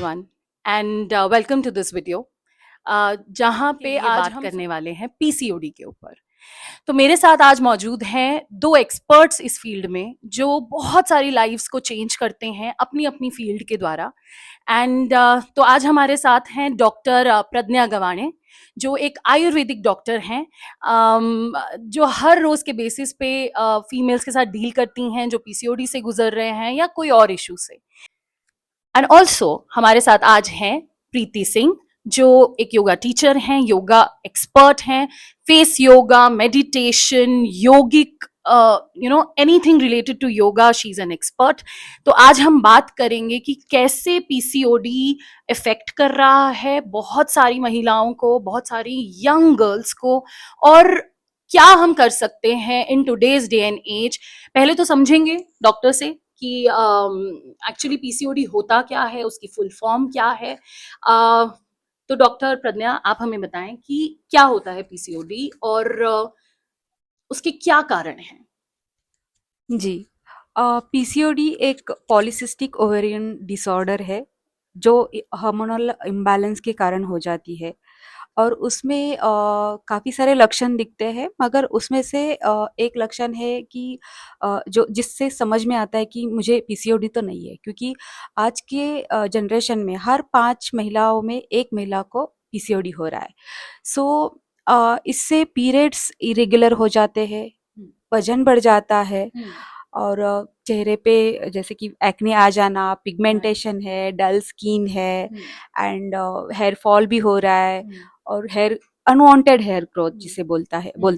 everyone and welcome to this video जहाँ पे आज बात करने वाले हैं पीसीओडी के ऊपर। तो मेरे साथ आज मौजूद हैं दो एक्सपर्ट्स इस फील्ड में जो बहुत सारी लाइव्स को चेंज करते हैं अपनी अपनी फील्ड के द्वारा। एंड तो आज हमारे साथ हैं डॉक्टर प्रज्ञा गवाणे जो एक आयुर्वेदिक डॉक्टर हैं, जो हर रोज के बेसिस पे फीमेल्स के साथ डील करती हैं जो पीसीओडी से गुजर रहे हैं या कोई और इशू से। एंड ऑल्सो हमारे साथ आज हैं प्रीति सिंह जो एक योगा टीचर हैं, योगा एक्सपर्ट हैं, face yoga, meditation, yogic anything related to yoga, she is an expert. तो आज हम बात करेंगे कि कैसे पीसीओडी इफेक्ट कर रहा है बहुत सारी महिलाओं को, बहुत सारी यंग गर्ल्स को, और क्या हम कर सकते हैं in today's day and age. पहले तो समझेंगे डॉक्टर से कि एक्चुअली पीसीओडी होता क्या है, उसकी फुल फॉर्म क्या है। तो डॉक्टर प्रज्ञा, आप हमें बताएं कि क्या होता है पीसीओडी और उसके क्या कारण हैं। जी, पीसीओडी एक पॉलीसिस्टिक ओवेरियन डिसऑर्डर है जो हार्मोनल इम्बैलेंस के कारण हो जाती है और उसमें काफ़ी सारे लक्षण दिखते हैं, मगर उसमें से एक लक्षण है कि जो जिससे समझ में आता है कि मुझे पीसीओडी तो नहीं है, क्योंकि आज के जनरेशन में हर 5 महिलाओं में 1 महिला को पीसीओडी हो रहा है। सो इससे पीरियड्स इरेगुलर हो जाते हैं, वजन बढ़ जाता है और चेहरे पे जैसे कि एक्ने आ जाना, पिगमेंटेशन है, डल स्किन है एंड हेयर फॉल भी हो रहा है और हेयर अनवांटेड हेयर ग्रोथ जिसे बोलते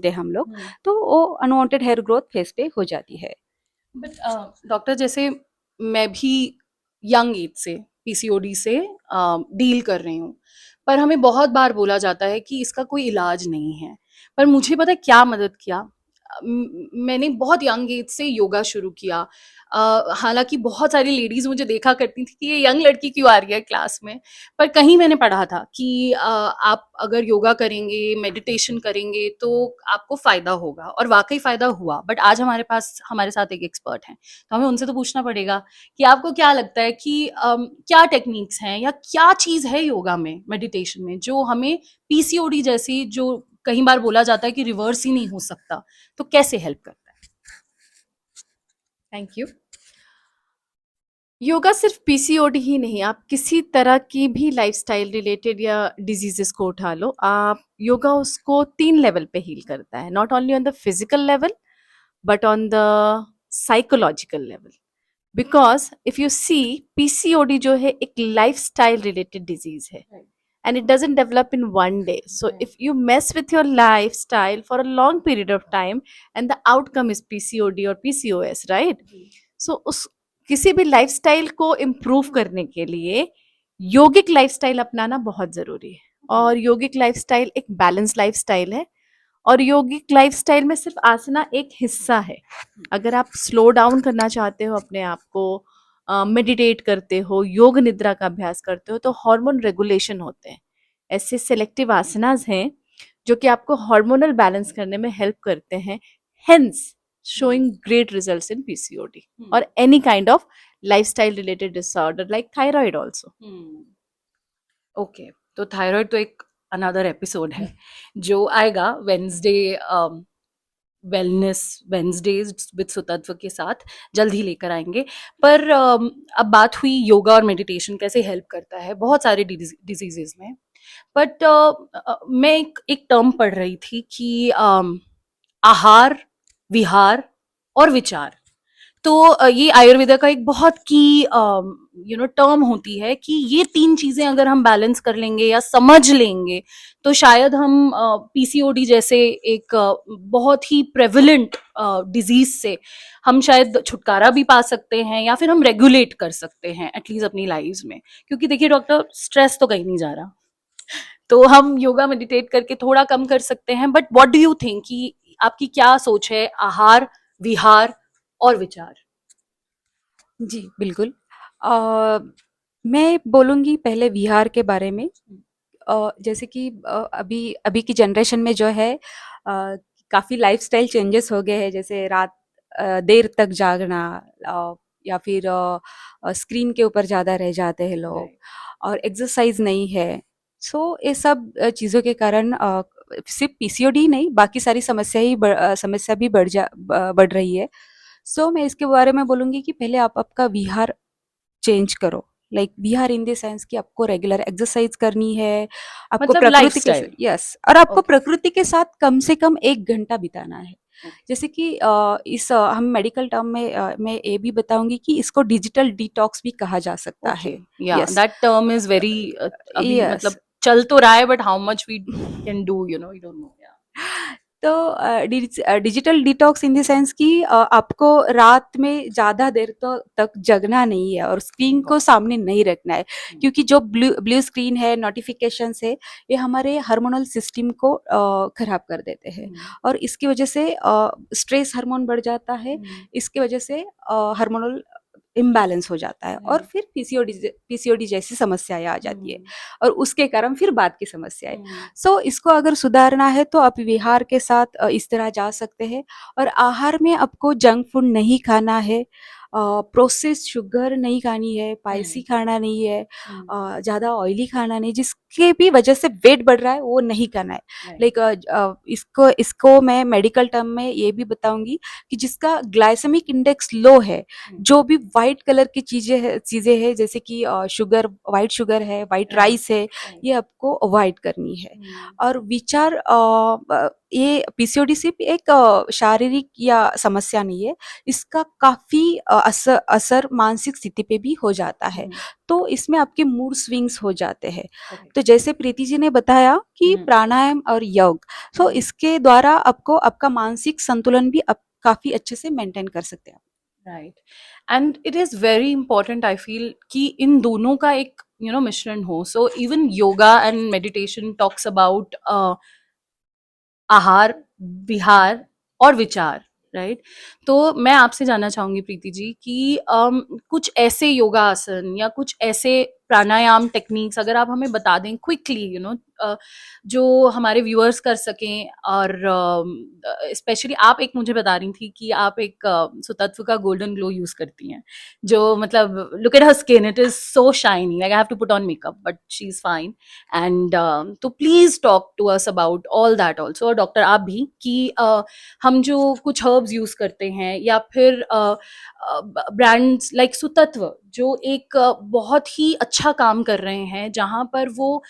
हैं हम लोग, तो वो अनवांटेड हेयर ग्रोथ फेस पे हो जाती है। बट डॉक्टर, जैसे मैं भी यंग एज से पीसीओडी से डील कर रही हूँ, पर हमें बहुत बार बोला जाता है कि इसका कोई इलाज नहीं है। पर मुझे पता है क्या मदद किया, मैंने बहुत यंग एज से योगा शुरू किया। हालांकि बहुत सारी लेडीज मुझे देखा करती थी कि ये यंग लड़की क्यों आ रही है क्लास में, पर कहीं मैंने पढ़ा था कि आप अगर योगा करेंगे, मेडिटेशन करेंगे तो आपको फायदा होगा, और वाकई फायदा हुआ। बट आज हमारे साथ एक एक्सपर्ट हैं, तो हमें उनसे तो पूछना पड़ेगा कि आपको क्या लगता है कि क्या टेक्निक्स हैं या क्या चीज है योगा में, मेडिटेशन में, जो हमें पीसीओडी जैसी, जो कई बार बोला जाता है कि रिवर्स ही नहीं हो सकता, तो कैसे हेल्प करता है। Thank you. योगा सिर्फ पीसीओडी ही नहीं, आप किसी तरह की भी लाइफस्टाइल रिलेटेड या डिजीजेस को उठा लो, आप योगा उसको 3 लेवल पे हील करता है। Not only on the physical level but on the psychological level. Because if you see, PCOD जो है एक लाइफस्टाइल रिलेटेड डिजीज है and it doesn't develop in one day. So if you mess with your lifestyle for a long period of time and the outcome is PCOD or PCOS, right? So उस किसी भी lifestyle को improve करने के लिए योगिक lifestyle अपनाना बहुत जरूरी है। और योगिक लाइफस्टाइल एक बैलेंस लाइफस्टाइल है, और योगिक लाइफस्टाइल में सिर्फ आसना एक हिस्सा है। अगर आप स्लो डाउन करना चाहते हो अपने आप को, मेडिटेट करते हो, योग निद्रा का अभ्यास करते हो, तो हार्मोन रेगुलेशन होते हैं। ऐसे सेलेक्टिव आसनास हैं जो कि आपको हार्मोनल बैलेंस करने में हेल्प करते हैं, hence showing great results in PCOD or any kind of lifestyle related disorder like thyroid also. Okay, तो थायराइड तो एक अनदर एपिसोड है जो आएगा वेंसडे, वेलनेस वेंसडेज विद सुतत्व के साथ जल्द ही लेकर आएंगे। पर अब बात हुई योगा और मेडिटेशन कैसे हेल्प करता है बहुत सारे डिजीजेस में। बट मैं एक टर्म पढ़ रही थी कि आहार, विहार और विचार, तो ये आयुर्वेदा का एक बहुत की टर्म होती है कि ये 3 चीजें अगर हम बैलेंस कर लेंगे या समझ लेंगे तो शायद हम पीसीओडी जैसे एक बहुत ही प्रेवलेंट डिजीज से हम शायद छुटकारा भी पा सकते हैं, या फिर हम रेगुलेट कर सकते हैं एटलीस्ट अपनी लाइफ में। क्योंकि देखिए डॉक्टर, स्ट्रेस तो कहीं नहीं जा रहा, तो हम योगा मेडिटेट करके थोड़ा कम कर सकते हैं। But what do you think, कि आपकी क्या सोच है आहार, विहार और विचार। जी बिल्कुल। मैं बोलूँगी पहले विहार के बारे में। जैसे कि अभी अभी की जनरेशन में जो है काफ़ी लाइफस्टाइल चेंजेस हो गए हैं, जैसे रात देर तक जागना, या फिर स्क्रीन के ऊपर ज़्यादा रह जाते हैं लोग राइट और एक्सरसाइज नहीं है। सो ये सब चीज़ों के कारण सिर्फ पीसीओडी नहीं बाकी सारी समस्या भी बढ़ रही है। सो मैं इसके बारे में बोलूँगी कि पहले आप आपका विहार चेंज करो। Like Vihar in the sense कि आपको रेगुलर एक्सरसाइज करनी है, आपको मतलब प्रकृति के लाइफस्टाइल यस और आपको ओके प्रकृति के साथ कम से कम 1 घंटा बिताना है। जैसे कि हम मेडिकल टर्म में मैं ये भी बताऊँगी कि इसको डिजिटल डिटॉक्स भी कहा जा सकता ओके है। या yes, that term is very अभी यस। मतलब चल तो रहा है but how much we can do you know we don't know या तो digital detox in the sense कि आपको रात में ज़्यादा देर तो तक जगना नहीं है और स्क्रीन को गॉट सामने नहीं रखना है, क्योंकि जो ब्लू ब्लू स्क्रीन है, नोटिफिकेशंस है, ये हमारे हार्मोनल सिस्टम को खराब कर देते हैं और इसकी वजह से स्ट्रेस हार्मोन बढ़ जाता है। इसकी वजह से हार्मोनल इम्बैलेंस हो जाता है और राइट फिर पीसीओडी जैसी समस्याएं आ जाती है और उसके कारण फिर बाद की समस्याएं। सो इसको अगर सुधारना है तो आप विहार के साथ इस तरह जा सकते हैं और आहार में आपको जंक फूड नहीं खाना है, प्रोसेस्ड शुगर नहीं खानी है, स्पाइसी खाना नहीं है, ज़्यादा ऑयली खाना नहीं, जिसके भी वजह से वेट बढ़ रहा है वो नहीं करना है। राइट लाइक इसको इसको मैं मेडिकल टर्म में ये भी बताऊंगी कि जिसका ग्लाइसेमिक इंडेक्स लो है, जो भी वाइट कलर की चीजें हैं जैसे कि वाइट शुगर है, वाइट राइट राइस है, ये आपको अवॉइड करनी है। और विचार ये पीसीओडी सिर्फ एक शारीरिक या समस्या नहीं है, इसका काफी असर मानसिक स्थिति पे भी हो जाता है। तो इसमें आपके मूड स्विंग्स हो जाते हैं। तो जैसे प्रीति जी ने बताया कि प्राणायाम और योग, सो इसके द्वारा आपको आपका मानसिक संतुलन भी आप काफी अच्छे से मेंटेन कर सकते हैं। Right and it is very important I feel कि इन दोनों का एक मिश्रण हो so even yoga and meditation talks about आहार विहार और विचार राइट तो मैं आपसे जानना चाहूंगी प्रीति जी कि कुछ ऐसे योगा आसन या कुछ ऐसे प्राणायाम टेक्निक्स अगर आप हमें बता दें क्विकली जो हमारे व्यूअर्स कर सकें और स्पेशली आप एक मुझे बता रही थी कि आप एक सुतत्व का गोल्डन ग्लो यूज करती हैं जो मतलब look at her skin it is so shiny like I have to put on makeup but she is fine and तो please talk to us about all that also और doctor आप भी कि हम जो कुछ हर्ब्स यूज करते हैं या फिर ब्रांड्स लाइक सुतत्व जो एक बहुत ही अच्छा काम कर रहे हैं जहां पर वो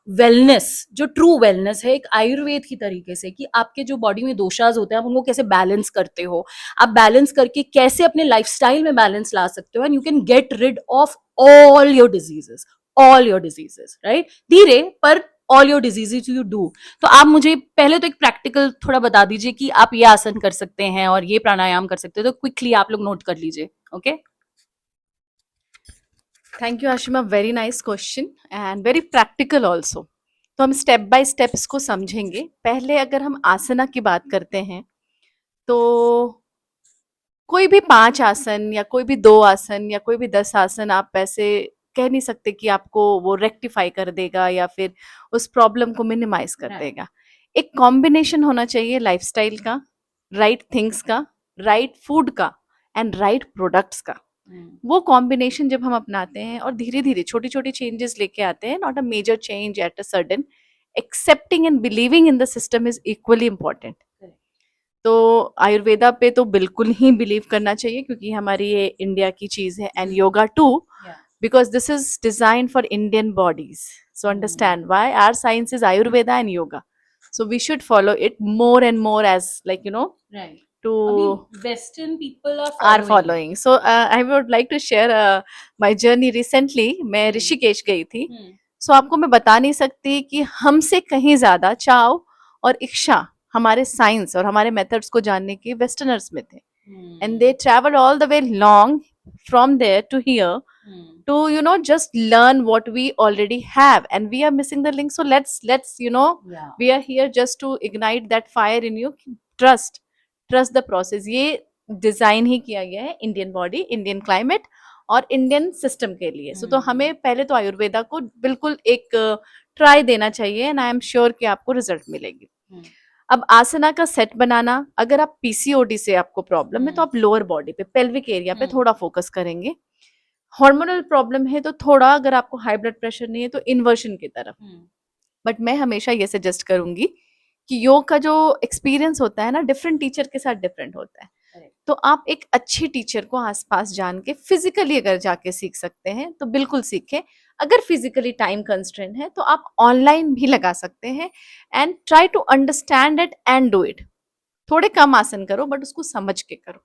वेलनेस जो ट्रू वेलनेस है एक आयुर्वेद की तरीके से कि आपके जो बॉडी में दोषाज होते हैं आप उनको कैसे बैलेंस करते हो आप बैलेंस करके कैसे अपने लाइफस्टाइल में बैलेंस ला सकते हो and you can get rid of all your diseases right धीरे पर all your diseases you do तो आप मुझे पहले तो एक प्रैक्टिकल थोड़ा बता दीजिए कि आप ये आसन कर सकते हैं और ये प्राणायाम कर सकते हैं तो क्विकली आप लोग नोट कर लीजिए okay thank you Ashima, very nice question and very practical also. तो हम स्टेप बाय स्टेप इसको समझेंगे। पहले अगर हम आसना की बात करते हैं तो कोई भी 5 आसन या कोई भी 2 आसन या कोई भी 10 आसन आप ऐसे कह नहीं सकते कि आपको वो रेक्टिफाई कर देगा या फिर उस प्रॉब्लम को मिनिमाइज कर Right. देगा। एक कॉम्बिनेशन होना चाहिए लाइफस्टाइल का, राइट थिंग्स का, राइट फूड का एंड राइट प्रोडक्ट्स का। वो कॉम्बिनेशन जब हम अपनाते हैं और धीरे धीरे छोटी छोटी चेंजेस लेके आते हैं, not a major change at a sudden, accepting and believing in the system is equally important. तो आयुर्वेदा पे तो बिल्कुल ही बिलीव करना चाहिए क्योंकि हमारी ये इंडिया की चीज है and yoga too because this is designed for Indian bodies. So understand why our science is Ayurveda and yoga. So we should follow it more and more as like Right. to I mean, Western people are following. So I would like to share my journey recently. मैं ऋषिकेश गई थी. So आपको मैं बता नहीं सकती कि हमसे कहीं ज्यादा चाव और इच्छा हमारे साइंस और हमारे मेथड्स को जानने की वेस्टर्नर्स में थे. And they traveled all the way long from there to here to just learn what we already have, and we are missing the link. So let's Yeah. we are here just to ignite that fire in you. Trust the process. ये design ही किया गया है Indian body, Indian climate और Indian system के लिए. सो तो हमें पहले तो आयुर्वेदा को बिल्कुल एक ट्राई देना चाहिए एंड आई एम श्योर कि आपको रिजल्ट मिलेगी. अब आसना का सेट बनाना, अगर आप पीसीओडी से आपको प्रॉब्लम है तो आप लोअर बॉडी पे, पेल्विक एरिया पे थोड़ा फोकस करेंगे। हार्मोनल प्रॉब्लम है तो थोड़ा, अगर आपको हाई ब्लड प्रेशर नहीं है तो इन्वर्शन की तरफ। बट मैं हमेशा ये सजेस्ट करूंगी कि योग का जो एक्सपीरियंस होता है ना, डिफरेंट टीचर के साथ डिफरेंट होता है। तो आप एक अच्छी टीचर को आसपास जान के फिजिकली अगर जाके सीख सकते हैं तो बिल्कुल सीखें। अगर फिजिकली टाइम कंस्ट्रेंट है तो आप ऑनलाइन भी लगा सकते हैं, and try to understand it and do it. थोड़े कम आसन करो बट उसको समझ के करो,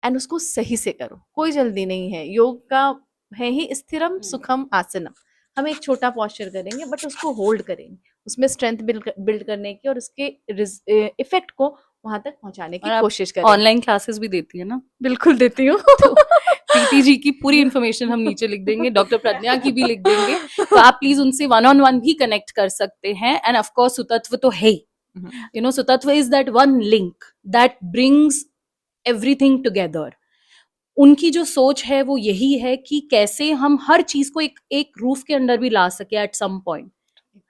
एंड उसको सही से करो। कोई जल्दी नहीं है, योग का है ही स्थिरम सुखम आसनम। हम एक छोटा पॉस्चर करेंगे बट उसको होल्ड करेंगे, उसमें स्ट्रेंथ बिल्ड करने की और उसके इफेक्ट को वहां तक पहुंचाने की कोशिश करेंगे। ऑनलाइन क्लासेस भी देती है ना? बिल्कुल देती हूँ। तो प्रीति जी की पूरी इन्फॉर्मेशन हम नीचे लिख देंगे, डॉक्टर प्रज्ञा की भी लिख देंगे, तो आप प्लीज उनसे वन ऑन वन भी कनेक्ट कर सकते हैं। एंड ऑफ कोर्स सुतत्व तो है, you know, Sutatva is that one link that brings everything together. उनकी जो सोच है वो यही है कि कैसे हम हर चीज को एक रूफ के अंदर भी ला सके एट सम पॉइंट,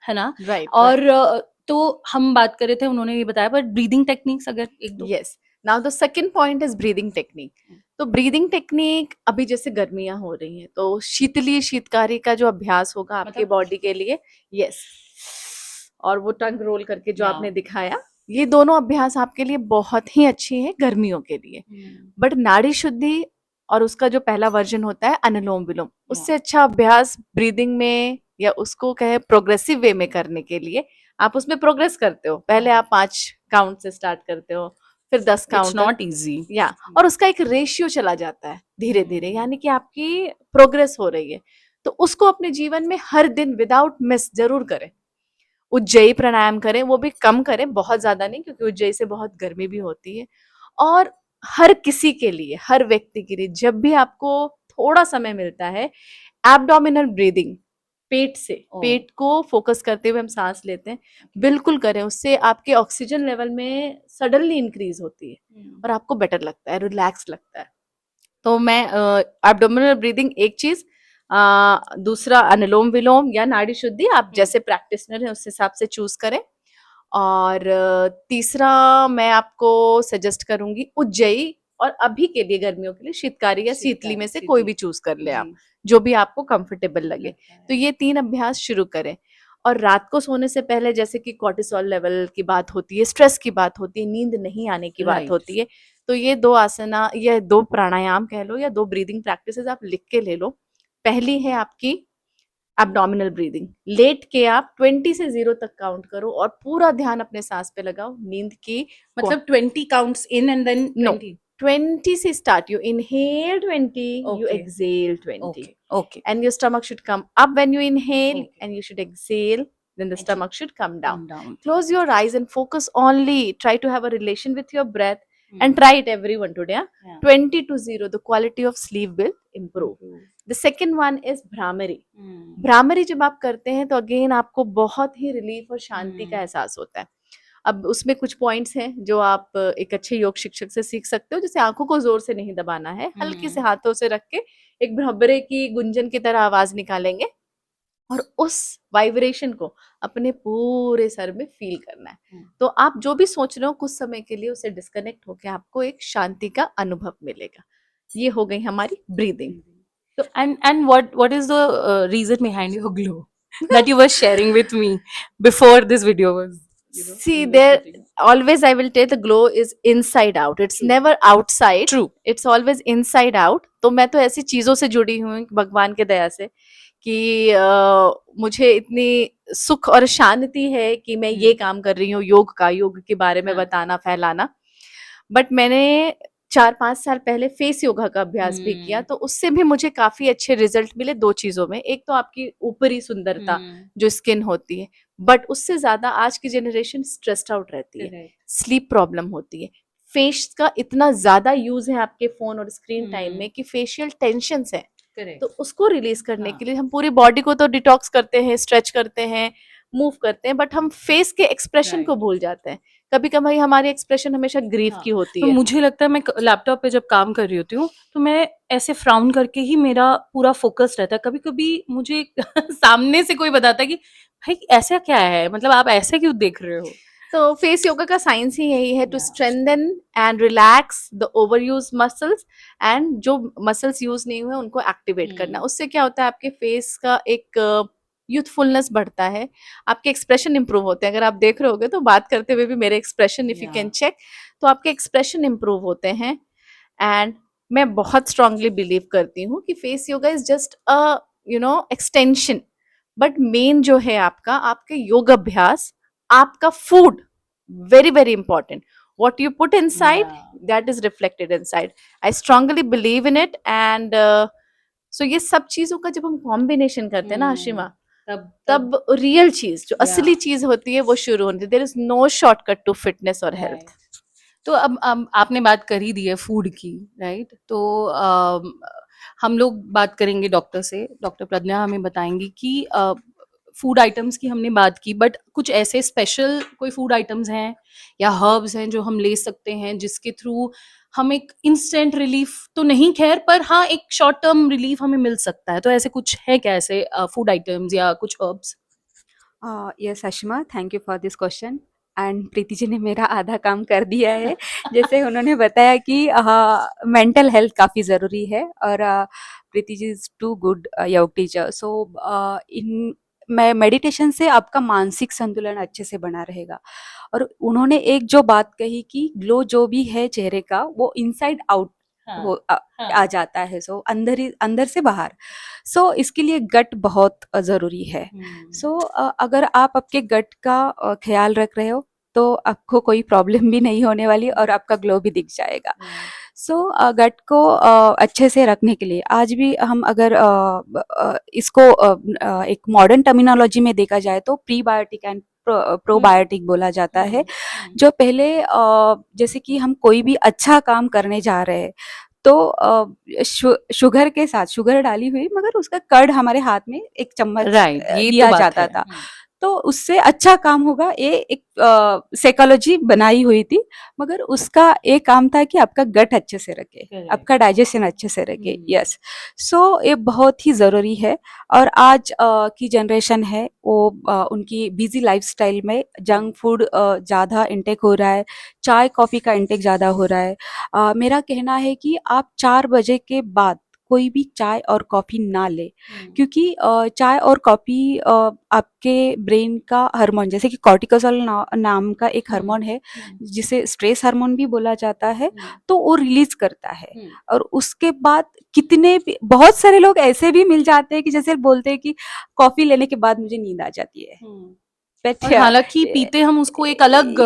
है ना? राइट। और तो हम बात कर रहे थे, उन्होंने ये बताया, बट ब्रीदिंग टेक्निक्स अगर एक दो। Yes, now the second point is breathing technique. तो ब्रीदिंग टेक्निक, अभी जैसे गर्मियां हो रही हैं तो शीतली शीतकारी का जो अभ्यास होगा आपके बॉडी के लिए, यस, और वो टंग रोल करके जो आपने दिखाया, ये दोनों अभ्यास आपके लिए बहुत ही अच्छी है गर्मियों के लिए। बट नाड़ी शुद्धि और उसका जो पहला वर्जन होता है अनुलोम विलोम, उससे अच्छा अभ्यास ब्रीदिंग में, या उसको कहे प्रोग्रेसिव वे में करने के लिए, आप उसमें प्रोग्रेस करते हो। पहले आप 5 काउंट से स्टार्ट करते हो, फिर 10 इट्स काउंट, नॉट इजी, या, और उसका एक रेशियो चला जाता है धीरे धीरे, यानी कि आपकी प्रोग्रेस हो रही है। तो उसको अपने जीवन में हर दिन विदाउट मिस जरूर करें। उज्जयी प्राणायाम करें, वो भी कम करें, बहुत ज्यादा नहीं, क्योंकि उज्जयी से बहुत गर्मी भी होती है। और हर किसी के लिए, हर व्यक्ति के लिए, जब भी आपको थोड़ा समय मिलता है, एब्डोमिनल ब्रीदिंग, पेट से, पेट को फोकस करते हुए हम सांस लेते हैं, बिल्कुल करें। उससे आपके ऑक्सीजन लेवल में सडनली इंक्रीज होती है और आपको बेटर लगता है, रिलैक्स लगता है। तो मैं एब्डोमिनल ब्रीदिंग एक चीज, दूसरा अनुलोम विलोम या नाड़ी शुद्धि, आप जैसे प्रैक्टिशनर है उस हिसाब से चूज करें। और तीसरा मैं आपको सजेस्ट करूंगी उज्जयी, और अभी के लिए गर्मियों के लिए शीतकारी या शीतली में से कोई भी चूज कर ले आप, जो भी आपको कंफर्टेबल लगे। तो ये 3 अभ्यास शुरू करें। और रात को सोने से पहले, जैसे कि कॉर्टिसोल लेवल की बात होती है, स्ट्रेस की बात होती है, नींद नहीं आने की बात होती है, तो ये 2 आसना या 2 प्राणायाम कह लो, या 2 ब्रीदिंग प्रैक्टिसेस आप लिख के ले लो। पहली है आपकी एब्डोमिनल ब्रीदिंग। लेट के आप 20 से 0 तक काउंट करो और पूरा ध्यान अपने सांस पे लगाओ। नींद की, मतलब 20 काउंट्स इन एंड देन 20? 20 से start. You inhale 20, you Okay. exhale 20. Okay. And your stomach should come up when you inhale, and you should exhale, then the stomach should come down. Close your eyes and focus only. Try to have a relation with your breath, and try it everyone today. 20 to 0, the quality of sleep will improve. The second one is bhramari. Bhramari जब आप करते हैं तो again आपको बहुत ही relief और शांति का एहसास होता है। अब उसमें कुछ पॉइंट्स हैं जो आप एक अच्छे योग शिक्षक से सीख सकते हो। जैसे आंखों को जोर से नहीं दबाना है, हल्के से हाथों से रख के एक भ्रमरे की गुंजन की तरह आवाज निकालेंगे, और उस वाइब्रेशन को अपने पूरे सर में फील करना है। तो आप जो भी सोच रहे हो, कुछ समय के लिए उसे डिस्कनेक्ट होकर आपको एक शांति का अनुभव मिलेगा। ये हो गई हमारी breathing. So, and what is the reason behind your glow that you were sharing with me before this video was, you know, See, in this there footage? always I will tell the glow is inside out. It's never outside. True. It's always inside out. तो मैं तो ऐसी चीजों से जुड़ी हूँ भगवान के दया से कि मुझे इतनी सुख और शांति है कि मैं ये काम कर रही हूँ, योग के बारे में बताना, फैलाना। बट मैंने 4-5 साल पहले फेस योगा का अभ्यास भी किया, तो उससे भी मुझे काफी अच्छे रिजल्ट मिले 2 चीजों में। एक तो आपकी ऊपरी सुंदरता जो स्किन होती है, बट उससे ज्यादा आज की जनरेशन स्ट्रेस्ड आउट रहती है, स्लीप प्रॉब्लम होती है। फेस का इतना ज्यादा यूज है आपके फोन और स्क्रीन टाइम में कि फेशियल टेंशन है, तो उसको रिलीज करने के लिए हम पूरी बॉडी को तो डिटॉक्स करते हैं, स्ट्रेच करते हैं, मूव करते हैं, बट हम फेस के एक्सप्रेशन को भूल जाते हैं। कभी कभी हमारी एक्सप्रेशन हमेशा ग्रीफ की होती तो है। मुझे लगता है मैं लैपटॉप पे जब काम कर रही होती हूँ तो मैं ऐसे फ्राउन करके ही मेरा पूरा फोकस रहता है। कभी कभी मुझे सामने से कोई बताता है कि भाई ऐसा क्या है, मतलब आप ऐसे क्यों देख रहे हो? तो फेस योगा का साइंस ही यही है, to Yeah. Strengthen and relax the over use muscles, and जो मसल्स यूज नहीं हुए उनको एक्टिवेट करना। उससे क्या होता है, आपके फेस का एक यूथफुलनेस बढ़ता है, आपके एक्सप्रेशन इंप्रूव होते हैं। अगर आप देख रहे होगे तो बात करते हुए भी मेरे expression, if you can check, तो आपके एक्सप्रेशन इंप्रूव होते हैं। एंड मैं बहुत स्ट्रांगली बिलीव करती हूँ कि face yoga is just a extension, but main जो है आपका, आपके योग अभ्यास, आपका food, very very important, what you put inside, that is reflected inside. I strongly believe in it, and so ये सब चीजों का जब हम कॉम्बिनेशन करते हैं ना आशिमा, तब रियल चीज, जो असली चीज होती है, वो शुरू होती है। There is no shortcut to fitness और हेल्थ। तो अब आपने बात कर ही दी है फूड की, राइट? तो हम लोग बात करेंगे डॉक्टर से। डॉक्टर प्रज्ञा हमें बताएंगी कि फूड आइटम्स की हमने बात की, बट कुछ ऐसे स्पेशल कोई फूड आइटम्स हैं या हर्ब्स हैं जो हम ले सकते हैं जिसके थ्रू हम एक इंस्टेंट रिलीफ तो नहीं, खैर, पर हाँ एक शॉर्ट टर्म रिलीफ हमें मिल सकता है? तो ऐसे कुछ है क्या, ऐसे फूड आइटम्स या कुछ herbs? Yes Ashima, thank you for this question. And Preeti ji ने मेरा आधा काम कर दिया है। जैसे उन्होंने बताया कि मेंटल हेल्थ काफ़ी ज़रूरी है, और Preeti ji is to good योग टीचर। सो इन मेडिटेशन से आपका मानसिक संतुलन अच्छे से बना रहेगा। और उन्होंने एक जो बात कही कि ग्लो जो भी है चेहरे का, वो इनसाइड आउट हो आ जाता है, सो अंदर से बाहर। सो इसके लिए गट बहुत ज़रूरी है। सो अगर आप आपके गट का ख्याल रख रहे हो, तो आपको कोई प्रॉब्लम भी नहीं होने वाली, और आपका ग्लो भी दिख जाएगा। सो गट को अच्छे से रखने के लिए आज भी हम अगर इसको एक मॉडर्न टर्मिनोलॉजी में देखा जाए तो प्रीबायोटिक एंड प्रोबायोटिक बोला जाता है। जो पहले जैसे कि हम कोई भी अच्छा काम करने जा रहे हैं, तो शुगर के साथ शुगर डाली हुई, मगर उसका कर्ड हमारे हाथ में एक चम्मच राइट, ये तो दिया बात जाता है। था, तो उससे अच्छा काम होगा। ये एक साइकोलॉजी बनाई हुई थी, मगर उसका एक काम था कि आपका गट अच्छे से रखे, Correct. आपका डाइजेशन अच्छे से रखे। यस, सो ये बहुत ही ज़रूरी है। और आज की जनरेशन है वो उनकी बिजी लाइफस्टाइल में जंक फूड ज़्यादा इंटेक हो रहा है, चाय कॉफ़ी का इंटेक ज़्यादा हो रहा है। मेरा कहना है कि आप 4 बजे के बाद कोई भी चाय और कॉफ़ी ना ले, क्योंकि चाय और कॉफ़ी आपके ब्रेन का हार्मोन, जैसे कि कॉर्टिकोसोल नाम का एक हार्मोन है, जिसे स्ट्रेस हार्मोन भी बोला जाता है, तो वो रिलीज करता है। और उसके बाद कितने भी बहुत सारे लोग ऐसे भी मिल जाते हैं कि जैसे बोलते हैं कि कॉफ़ी लेने के बाद मुझे नींद आ जाती है। और हालांकि पीते हम उसको एक अलग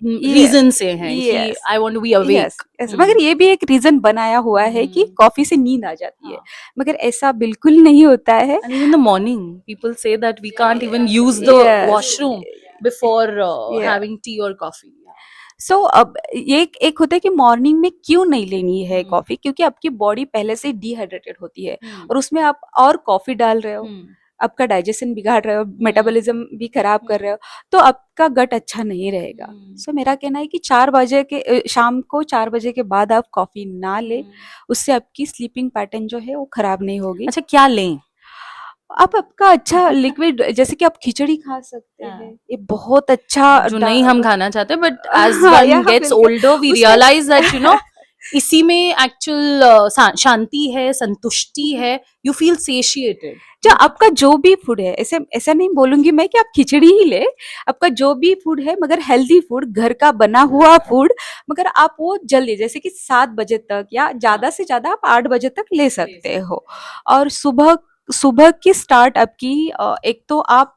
रीजन से हैं कि I want to be awake. मगर ये भी एक रीजन बनाया हुआ है कि कॉफी से नींद आ जाती है, मगर ऐसा बिल्कुल नहीं होता है। And even the morning, people say that we can't even use the washroom before having tea or coffee. सो अब ये एक होता है कि मॉर्निंग में क्यों नहीं लेनी है कॉफी, क्योंकि आपकी बॉडी पहले से डिहाइड्रेटेड होती है, और उसमें आप और कॉफी डाल रहे हो, आपका डाइजेशन बिगाड़ रहे हो, मेटाबॉलिज्म भी खराब कर रहे हो, तो आपका गट अच्छा नहीं रहेगा। सो मेरा कहना है कि 4 बजे के शाम को 4 बजे के बाद आप कॉफी ना लें, उससे आपकी स्लीपिंग पैटर्न जो है वो खराब नहीं होगी। अच्छा, क्या लें? आप आपका अच्छा लिक्विड, जैसे कि आप खिचड़ी खा सकते हैं, ये बहुत अच्छा जो नहीं हम खाना चाहते, बट एज हाँ, one gets older we realise that इसी में एक्चुअल शांति है, संतुष्टि है, यू फील सेशिएटेड। जो आपका जो भी फूड है, ऐसे ऐसा नहीं बोलूंगी मैं कि आप खिचड़ी ही ले, आपका जो भी फूड है, मगर हेल्दी फूड, घर का बना हुआ फूड, मगर आप वो जल्दी, जैसे कि 7 बजे तक या ज्यादा से ज्यादा आप 8 बजे तक ले सकते हो। और सुबह सुबह की स्टार्ट आपकी एक तो आप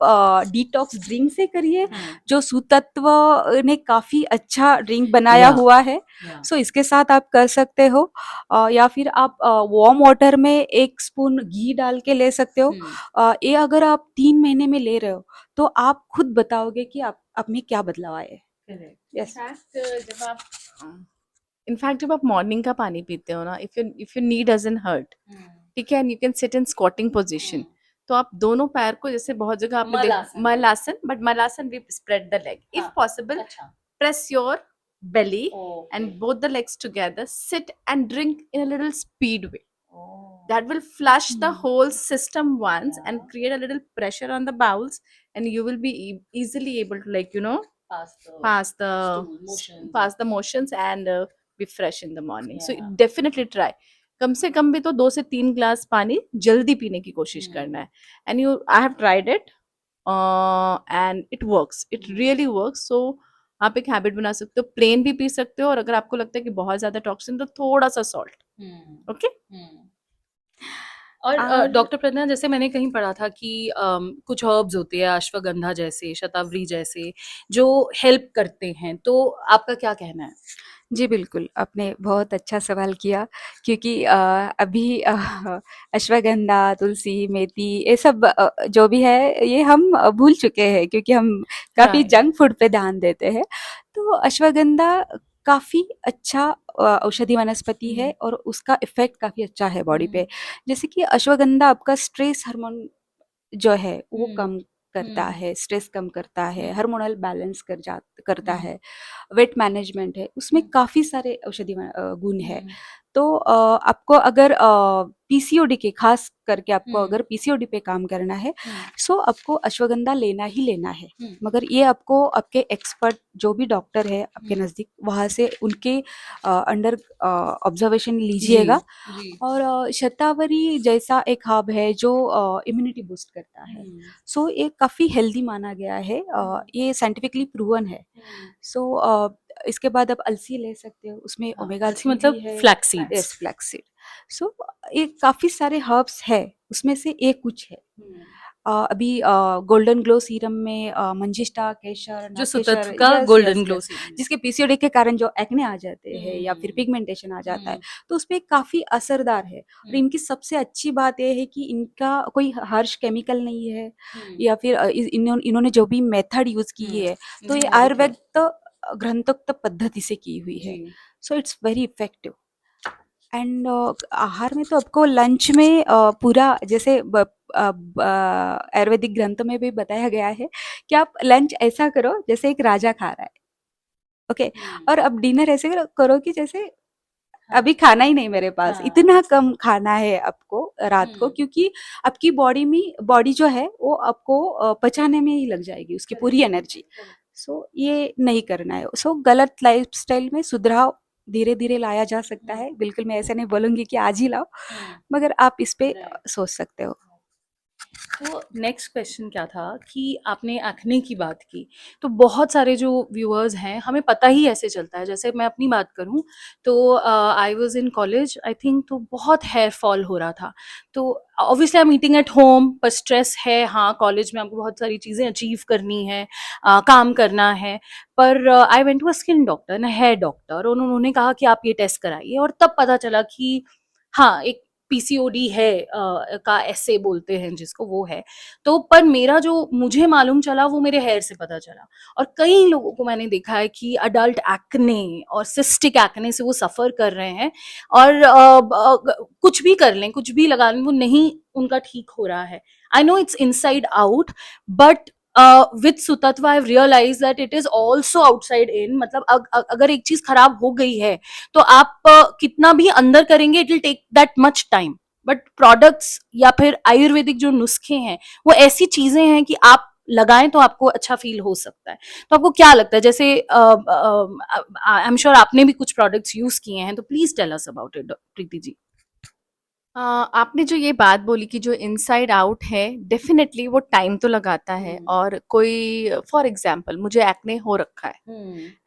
डिटॉक्स ड्रिंक से करिए, जो सुतत्व ने काफी अच्छा ड्रिंक बनाया हुआ है, सो इसके साथ आप कर सकते हो। या फिर आप वार्म वाटर में 1 स्पून घी डाल के ले सकते हो। ये अगर आप 3 महीने में ले रहे हो, तो आप खुद बताओगे कि आप में क्या बदलाव आए। यस, इनफैक्ट जब आप मॉर्निंग का पानी पीते हो ना, if you knee doesn't hurt, ठीक है, and you can sit in squatting position, तो आप दोनों पैर को, जैसे बहुत जगह आपने मलासन, बट मलासन we spread the leg, if possible press your belly and both the legs together, sit and drink in a little speed way. That will flush the whole system once and create a little pressure on the bowels, and you will be easily able to pass the motions and be fresh in the morning. So definitely try. कम से कम भी तो 2 से 3 glass पानी जल्दी पीने की कोशिश करना है. And I have tried it, and it works. It really works. So आप एक हैबिट बना सकते हो. प्लेन भी पी सकते हो, और अगर आपको लगता है कि बहुत ज्यादा टॉक्सिन, तो थोड़ा सा सॉल्ट. ओके. और डॉक्टर प्रज्ञा, जैसे मैंने कहीं पढ़ा था कि कुछ हर्ब्स होते हैं, अश्वगंधा जैसे, शतावरी जैसे, जो हेल्प करते हैं, तो आपका क्या कहना है? जी, बिल्कुल, आपने बहुत अच्छा सवाल किया, क्योंकि अभी अश्वगंधा, तुलसी, मेथी, ये सब जो भी है, ये हम भूल चुके हैं, क्योंकि हम काफ़ी राइट. जंक फूड पे ध्यान देते हैं। तो अश्वगंधा काफ़ी अच्छा औषधि वनस्पति है, और उसका इफ़ेक्ट काफ़ी अच्छा है बॉडी पे। जैसे कि अश्वगंधा आपका स्ट्रेस हार्मोन जो है वो कम करता है, स्ट्रेस कम करता है, हार्मोनल बैलेंस करता है, वेट मैनेजमेंट है, उसमें काफ़ी सारे औषधि गुण है। तो आपको अगर पीसीओडी के खास करके आपको अगर पीसीओडी पे काम करना है, सो आपको अश्वगंधा लेना ही लेना है। मगर ये आपको आपके एक्सपर्ट जो भी डॉक्टर है आपके नज़दीक, वहाँ से उनके अंडर ऑब्जर्वेशन लीजिएगा। और शतावरी जैसा एक हर्ब है जो इम्यूनिटी बूस्ट करता है, सो ये काफ़ी हेल्दी माना गया है, ये साइंटिफिकली प्रूवन है। सो इसके बाद आप अलसी ले सकते हो, उसमें ओमेगा अलसी 3 मतलब भी है। Flax seeds. Yes, flax seed. So ये काफ़ी सारे हर्ब्स है, उसमें से एक कुछ है। अभी गोल्डन ग्लो सीरम में मंजिष्ठा, केसर, जो नागकेसर, सुतत्व का yes, golden yes, glow yes, serum. जिसके पीसीओडी के कारण जो एक्ने आ जाते हैं या फिर पिगमेंटेशन आ जाता है, तो उसपे काफ़ी असरदार है। और इनकी सबसे अच्छी बात ये है कि इनका कोई हार्श केमिकल नहीं है, या फिर इन्होंने जो भी मेथड यूज़ की है, तो ये आयुर्वेद ग्रंथोक्त पद्धति से की हुई है। So it's very effective. And आहार में तो आपको लंच में पूरा, जैसे आयुर्वेदिक ग्रंथ में भी बताया गया है कि आप लंच ऐसा करो जैसे एक राजा खा रहा है, ओके। और अब डिनर ऐसे करो कि जैसे अभी खाना ही नहीं मेरे पास, इतना कम खाना है आपको रात को, क्योंकि आपकी बॉडी जो है वो आपको पचाने में ही लग जाएगी उसकी पूरी एनर्जी। सो ये नहीं करना है। सो गलत लाइफस्टाइल में सुधार धीरे धीरे लाया जा सकता है। बिल्कुल मैं ऐसे नहीं बोलूंगी कि आज ही लाओ, मगर आप इस पे सोच सकते हो। तो नेक्स्ट क्वेश्चन क्या था कि आपने एक्ने की बात की, तो बहुत सारे जो व्यूअर्स हैं, हमें पता ही ऐसे चलता है। जैसे मैं अपनी बात करूं तो I was in college I think, तो बहुत हेयर फॉल हो रहा था। तो obviously I am eating at home, पर स्ट्रेस है, हाँ कॉलेज में आपको बहुत सारी चीज़ें अचीव करनी है, काम करना है। पर I went to a skin doctor, hair doctor, और उन्होंने कहा कि आप ये टेस्ट कराइए, और तब पता चला कि हाँ एक पीसीओडी है, का ऐसे बोलते हैं जिसको, वो है। तो पर मेरा जो मुझे मालूम चला वो मेरे हेयर से पता चला, और कई लोगों को मैंने देखा है कि अडल्ट एक्ने और सिस्टिक एक्ने से वो सफर कर रहे हैं, और कुछ भी कर लें, कुछ भी लगा लें, वो नहीं उनका ठीक हो रहा है. I know it's inside out, but with Sutatva I have realize that it is also outside in. मतलब अगर एक चीज खराब हो गई है तो आप कितना भी अंदर करेंगे, it will take that much time. But products या फिर आयुर्वेदिक जो नुस्खे हैं, वो ऐसी चीजें हैं कि आप लगाएं तो आपको अच्छा फील हो सकता है. तो आपको क्या लगता है, जैसे आई एम श्योर आपने भी कुछ प्रोडक्ट्स यूज किए हैं, तो please tell us about it Preeti ji. आपने जो ये बात बोली कि जो इनसाइड आउट है, डेफिनेटली वो टाइम तो लगाता है. और कोई, फॉर एग्जांपल, मुझे एक्ने हो रखा है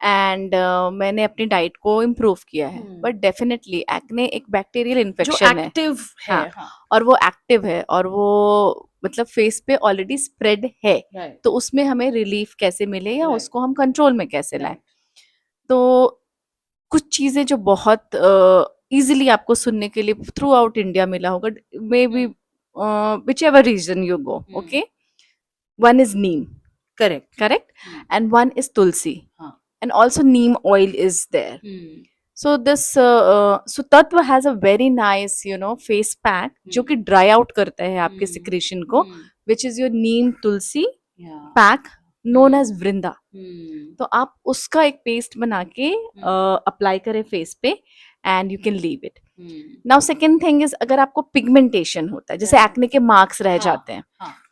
एंड मैंने अपनी डाइट को इम्प्रूव किया है, बट डेफिनेटली एक्ने एक बैक्टीरियल जो इन्फेक्शन है. एक्टिव है. हाँ, हाँ. और वो एक्टिव है, और वो मतलब फेस पे ऑलरेडी स्प्रेड है. Right. तो उसमें हमें रिलीफ कैसे मिले, या Right. उसको हम कंट्रोल में कैसे लाएं. Right. तो कुछ चीजें जो बहुत इजीली आपको सुनने के लिए थ्रू आउट इंडिया मिला होगा, maybe whichever reason you go, okay. One is neem, Correct. and one is tulsi, हाँ. and also neem oil is there. So this Sutatva has a very nice, face pack जो कि dry out करता है आपके secretion को, which is your neem tulsi pack known as Vrinda. तो आप उसका एक पेस्ट बना के अप्लाई करें फेस पे, and you can leave it. Now second thing is, अगर आपको पिगमेंटेशन होता है, जैसे एक्ने के मार्क्स रह जाते हैं,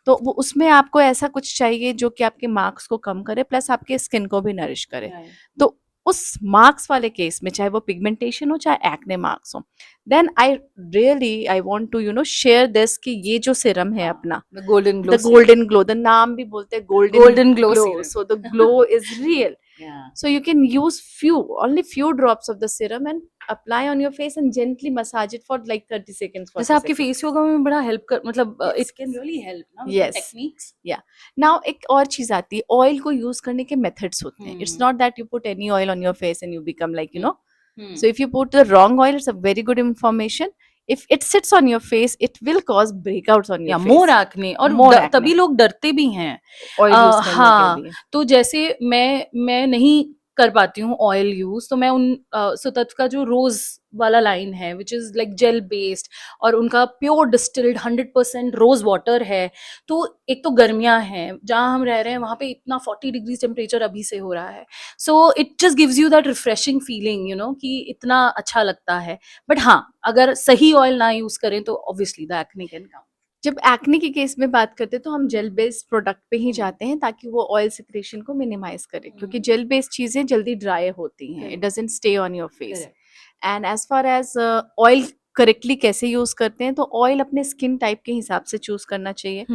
तो वो उसमें आपको ऐसा कुछ चाहिए जो कि आपके मार्क्स को कम करे प्लस आपके स्किन को भी नरिश करे। तो उस मार्क्स वाले केस में चाहे वो पिगमेंटेशन हो चाहे एक्ने मार्क्स हो, then I want to share this कि ये जो सीरम है अपना, golden glow, the golden glow, the नाम भी बोलते हैं golden Golden glow glow, serum. So the glow is real. So you can use only few drops of the serum and apply on your face and gently massage it for like 30 seconds. 40 जैसे आपके seconds. Face yoga में बड़ा help कर, मतलब Yes. It can really help ना, Yes. Techniques. Now एक और चीज आती है, ऑयल को यूज करने के मेथड्स होते हैं. It's not that you put any oil on your face and you become like So if you put the wrong oil, it's a very good information. If it sits on your face, it will cause breakouts on your या face. मोर acne, और More acne. तभी लोग डरते भी हैं Oil use करने हाँ, के लिए. तो जैसे मैं नहीं कर पाती हूँ ऑयल यूज, तो मैं उन सुतत्व का जो रोज वाला लाइन है which is like gel based, और उनका प्योर डिस्टिल्ड 100% रोज वाटर है। तो एक तो गर्मियां हैं जहाँ हम रह रहे हैं, वहाँ पे इतना 40 डिग्री टेम्परेचर अभी से हो रहा है, so it just gives you that refreshing feeling कि इतना अच्छा लगता है। बट हाँ, अगर सही ऑयल ना यूज करें तो obviously the acne can come. जब एक्ने के केस में बात करते हैं तो हम जेल बेस्ड प्रोडक्ट पे ही जाते हैं ताकि वो ऑयल सिक्रेशन को मिनिमाइज करे, क्योंकि जेल बेस्ड चीजें जल्दी ड्राई होती हैं, it doesn't stay on your face. And as far as oil correctly कैसे यूज करते हैं, तो ऑयल अपने स्किन टाइप के हिसाब से चूज करना चाहिए.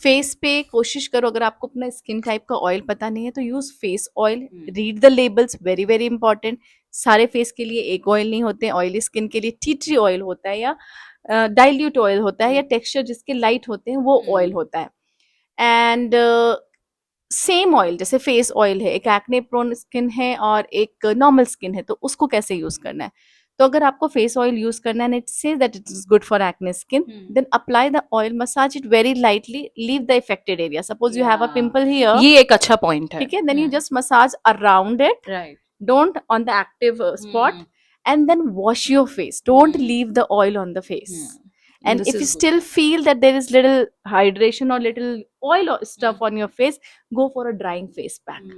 फेस पे कोशिश करो, अगर आपको अपना स्किन टाइप का ऑयल पता नहीं है तो use face oil. Read the labels, very very important. सारे फेस के लिए एक ऑयल नहीं होते हैं. ऑयली स्किन के लिए टी ट्री ऑयल होता है या डाइल्यूट ऑयल होता है, या टेक्सचर जिसके लाइट होते हैं वो ऑयल होता है. एंड सेम ऑयल, जैसे फेस ऑयल है, एक एक्ने प्रोन स्किन है और एक नॉर्मल स्किन है, तो उसको कैसे यूज करना है. तो अगर आपको फेस ऑयल यूज करना है and it says that it is good for acne skin, then apply the oil, massage it very lightly, leave the affected area. Suppose you have a pimple here, ये एक अच्छा point है, ठीक है, then you just massage around it, right, don't on the active spot, and then wash your face. Don't leave the oil on the face. And This if you is still feel that there is little hydration or little oil or stuff on your face, go for a drying face pack.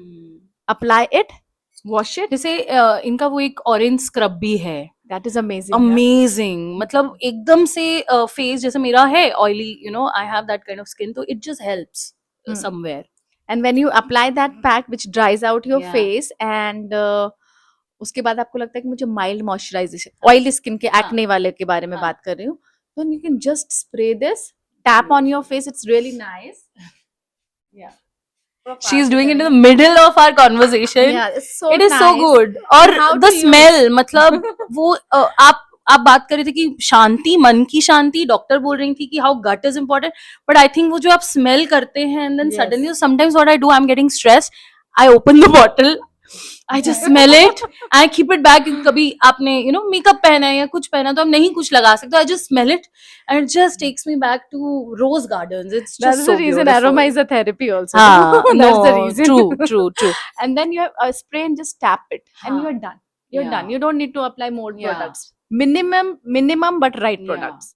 Apply it, wash it. जैसे इनका वो एक orange scrub भी है, That is amazing. Amazing, मतलब एकदम से face जैसे मेरा है oily, I have that kind of skin, तो it just helps somewhere. And when you apply that pack which dries out your Yeah. face, and उसके बाद आपको लगता है कि मुझे माइल्ड मॉइस्चराइजेशन, ऑयली स्किन के एक्ने वाले के बारे में बात कर रही हूँ, तो you can just spray this, tap on your face. It's really nice. Yeah. She is doing it in the middle of our conversation. Yeah, it's so It is so nice. good. How और to the use- smell, मतलब वो आप बात कर रहे थे कि शांति, मन की शांति, डॉक्टर बोल रही थी कि how gut is important, but I think वो जो आप स्मेल करते हैं and then Yes. Suddenly sometimes what I do, I am getting stressed, I open the bottle, I just smell it, I keep it back. कभी आपने makeup पहना है या कुछ पहना तो आप नहीं कुछ लगा सकते, I just smell it and it just takes me back to rose gardens. It's That's just the so reason aroma is a therapy also. हाँ, That's the no, reason. true. And then you have a spray and just tap it, and हाँ. you're done. You're Yeah. done. You don't need to apply more Yeah. products. Minimum, but right Yeah. products.